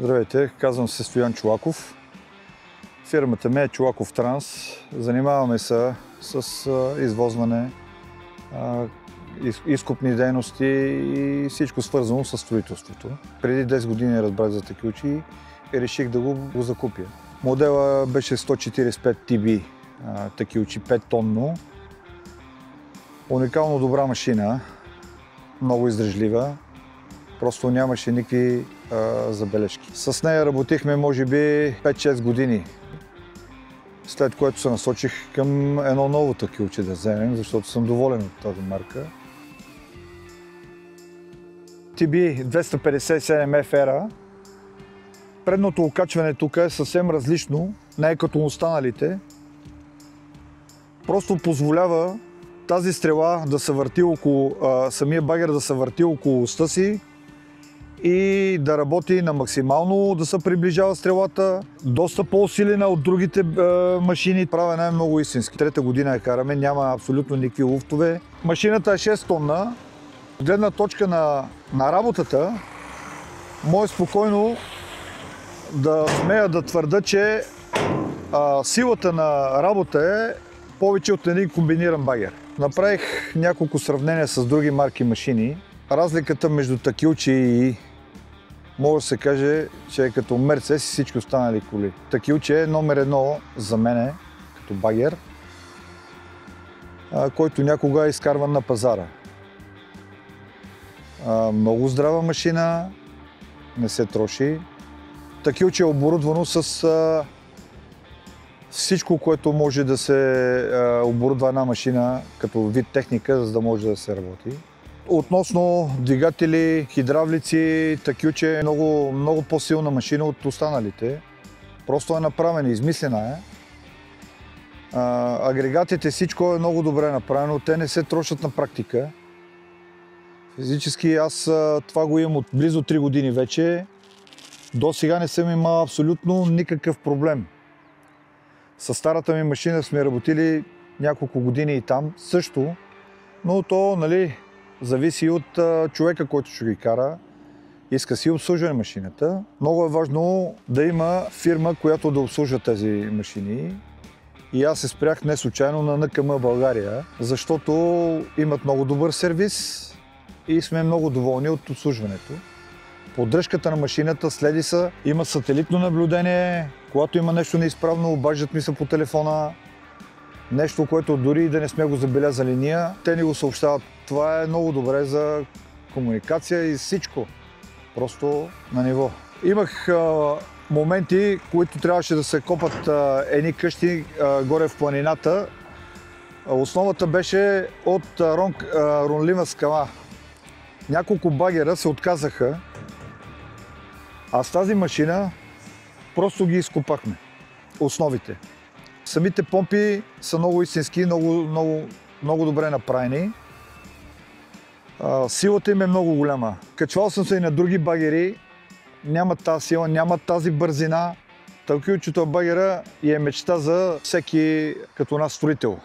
Здравейте, казвам се Стоян Чолаков. Фирмата ми е Чолаков Транс. Занимаваме се с извозване, изкопни дейности и всичко свързано с строителството. Преди 10 години разбрах за такючи и реших да го закупя. Модела беше 145 TB, такючи 5 тонно. Уникално добра машина, много издръжлива. Просто нямаше никакви забележки. С нея работихме може би 5-6 години. След което се насочих към едно ново такюче да вземем, защото съм доволен от тази марка. TB 257 FR. Предното окачване тук е съвсем различно, не е като останалите. Просто позволява тази стрела да се върти около, самия багер да се върти около оста си и да работи на максимално, да се приближава стрелата. Доста по-усилена от другите машини. Правена е много истински. Трета година я караме, няма абсолютно никакви луфтове. Машината е 6 тонна. От гледна точка на работата, може спокойно да смея да твърда, че силата на работа е повече от един комбиниран багер. Направих няколко сравнения с други марки машини. Разликата между такючи и може да се каже, че е като Мерцес и всички останали коли. Такючи е номер едно за мене, като багер, който някога е изкарван на пазара. Много здрава машина, не се троши. Такючи е оборудвано с всичко, което може да се оборудва една машина като вид техника, за да може да се работи. Относно двигатели, хидравлици, такюче е много по-силна машина от останалите. Просто е направена, измислена е. Агрегатите, всичко е много добре направено, те не се трошат на практика. Физически аз това го имам от близо 3 години вече. До сега не съм имал абсолютно никакъв проблем. С старата ми машина сме работили няколко години и там също, но то, нали, зависи от човека, който ще ги кара. Иска си обслужване машината. Много е важно да има фирма, която да обслужва тези машини. И аз се спрях не случайно на НКМ България, защото имат много добър сервис и сме много доволни от обслужването. Поддръжката на машината следи се, има сателитно наблюдение, когато има нещо неизправно, обаждат ми се по телефона. Нещо, което дори да не сме го забелязали ние, те ни го съобщават. Това е много добре за комуникация и всичко. Просто на ниво. Имах моменти, които трябваше да се копат едни къщи горе в планината. Основата беше от ронлива скала. Няколко багера се отказаха, а с тази машина просто ги изкопахме. Основите. Самите помпи са много истински, много добре направени. Силата им е много голяма. Качвал съм се и на други багери, нямат тази сила, нямат тази бързина. Такючето багера и е мечта за всеки като нас строител.